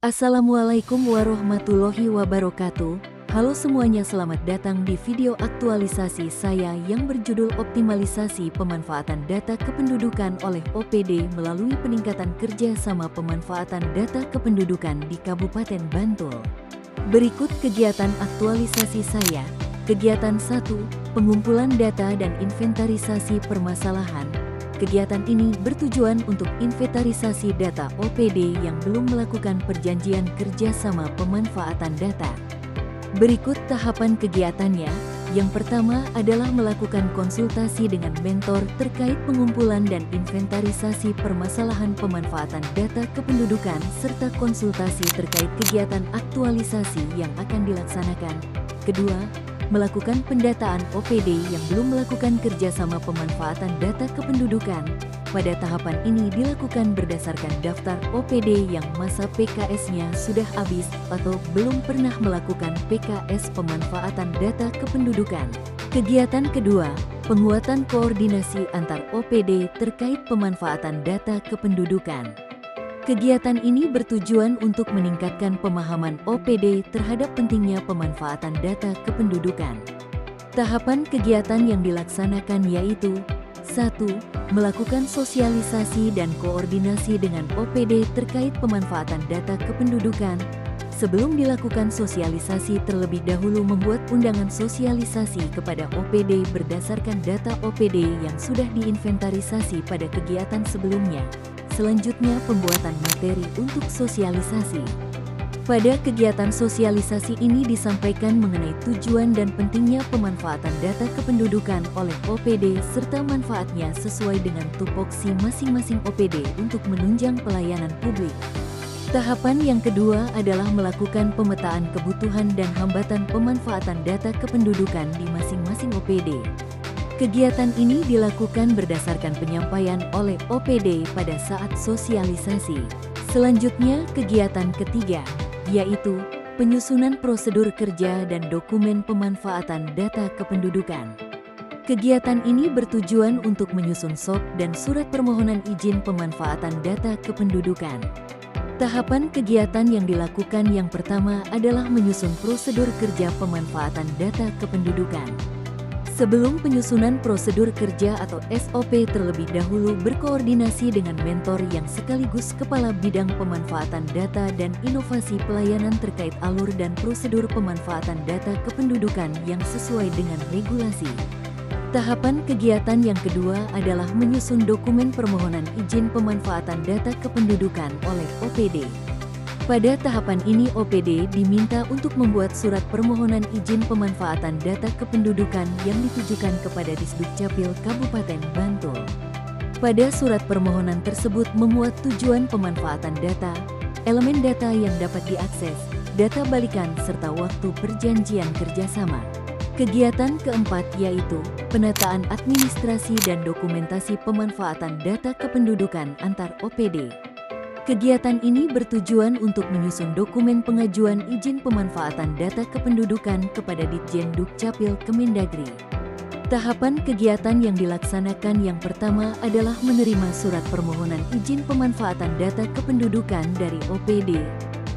Assalamualaikum warahmatullahi wabarakatuh. Halo semuanya, selamat datang di video aktualisasi saya yang berjudul Optimalisasi Pemanfaatan Data Kependudukan oleh OPD melalui peningkatan kerja sama pemanfaatan data kependudukan di Kabupaten Bantul. Berikut kegiatan aktualisasi saya. Kegiatan 1, pengumpulan data dan inventarisasi permasalahan. Kegiatan ini bertujuan untuk inventarisasi data OPD yang belum melakukan perjanjian kerjasama pemanfaatan data. Berikut tahapan kegiatannya. Yang pertama adalah melakukan konsultasi dengan mentor terkait pengumpulan dan inventarisasi permasalahan pemanfaatan data kependudukan serta konsultasi terkait kegiatan aktualisasi yang akan dilaksanakan. Kedua, melakukan pendataan OPD yang belum melakukan kerjasama pemanfaatan data kependudukan. Pada tahapan ini dilakukan berdasarkan daftar OPD yang masa PKS-nya sudah habis atau belum pernah melakukan PKS pemanfaatan data kependudukan. Kegiatan kedua, penguatan koordinasi antar OPD terkait pemanfaatan data kependudukan. Kegiatan ini bertujuan untuk meningkatkan pemahaman OPD terhadap pentingnya pemanfaatan data kependudukan. Tahapan kegiatan yang dilaksanakan yaitu 1. Melakukan sosialisasi dan koordinasi dengan OPD terkait pemanfaatan data kependudukan. Sebelum dilakukan sosialisasi, terlebih dahulu membuat undangan sosialisasi kepada OPD berdasarkan data OPD yang sudah diinventarisasi pada kegiatan sebelumnya. Selanjutnya, pembuatan materi untuk sosialisasi. Pada kegiatan sosialisasi ini disampaikan mengenai tujuan dan pentingnya pemanfaatan data kependudukan oleh OPD serta manfaatnya sesuai dengan tupoksi masing-masing OPD untuk menunjang pelayanan publik. Tahapan yang kedua adalah melakukan pemetaan kebutuhan dan hambatan pemanfaatan data kependudukan di masing-masing OPD. Kegiatan ini dilakukan berdasarkan penyampaian oleh OPD pada saat sosialisasi. Selanjutnya, kegiatan ketiga, yaitu penyusunan prosedur kerja dan dokumen pemanfaatan data kependudukan. Kegiatan ini bertujuan untuk menyusun SOP dan surat permohonan izin pemanfaatan data kependudukan. Tahapan kegiatan yang dilakukan yang pertama adalah menyusun prosedur kerja pemanfaatan data kependudukan. Sebelum penyusunan prosedur kerja atau SOP, terlebih dahulu berkoordinasi dengan mentor yang sekaligus kepala bidang pemanfaatan data dan inovasi pelayanan terkait alur dan prosedur pemanfaatan data kependudukan yang sesuai dengan regulasi. Tahapan kegiatan yang kedua adalah menyusun dokumen permohonan izin pemanfaatan data kependudukan oleh OPD. Pada tahapan ini OPD diminta untuk membuat surat permohonan izin pemanfaatan data kependudukan yang ditujukan kepada Disdukcapil Kabupaten Bantul. Pada surat permohonan tersebut memuat tujuan pemanfaatan data, elemen data yang dapat diakses, data balikan serta waktu perjanjian kerjasama. Kegiatan keempat yaitu penataan administrasi dan dokumentasi pemanfaatan data kependudukan antar OPD. Kegiatan ini bertujuan untuk menyusun dokumen pengajuan izin pemanfaatan data kependudukan kepada Ditjen Dukcapil Kemendagri. Tahapan kegiatan yang dilaksanakan yang pertama adalah menerima surat permohonan izin pemanfaatan data kependudukan dari OPD.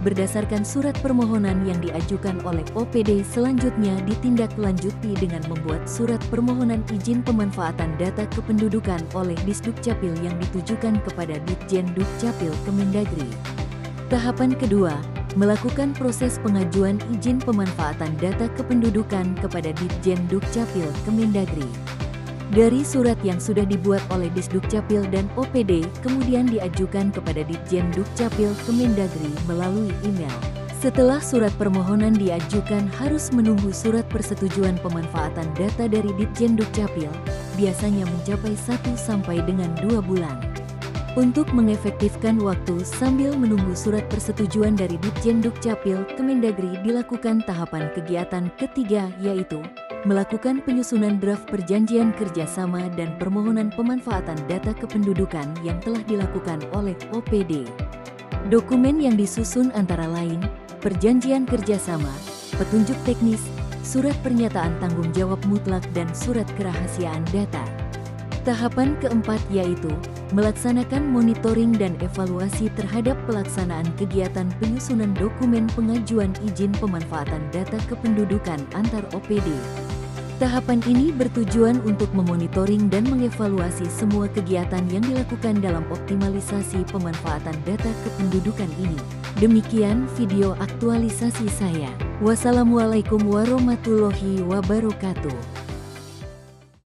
Berdasarkan surat permohonan yang diajukan oleh OPD, selanjutnya ditindaklanjuti dengan membuat surat permohonan izin pemanfaatan data kependudukan oleh Disdukcapil yang ditujukan kepada Ditjen Dukcapil Kemendagri. Tahapan kedua, melakukan proses pengajuan izin pemanfaatan data kependudukan kepada Ditjen Dukcapil Kemendagri. Dari surat yang sudah dibuat oleh Disdukcapil dan OPD, kemudian diajukan kepada Ditjen Dukcapil Kemendagri melalui email. Setelah surat permohonan diajukan, harus menunggu surat persetujuan pemanfaatan data dari Ditjen Dukcapil, biasanya mencapai 1 sampai dengan 2 bulan. Untuk mengefektifkan waktu sambil menunggu surat persetujuan dari Ditjen Dukcapil Kemendagri, dilakukan tahapan kegiatan ketiga yaitu melakukan penyusunan draft perjanjian kerjasama dan permohonan pemanfaatan data kependudukan yang telah dilakukan oleh OPD. Dokumen yang disusun antara lain, perjanjian kerjasama, petunjuk teknis, surat pernyataan tanggung jawab mutlak dan surat kerahasiaan data. Tahapan keempat yaitu melaksanakan monitoring dan evaluasi terhadap pelaksanaan kegiatan penyusunan dokumen pengajuan izin pemanfaatan data kependudukan antar OPD. Tahapan ini bertujuan untuk memonitoring dan mengevaluasi semua kegiatan yang dilakukan dalam optimalisasi pemanfaatan data kependudukan ini. Demikian video aktualisasi saya. Wassalamualaikum warahmatullahi wabarakatuh.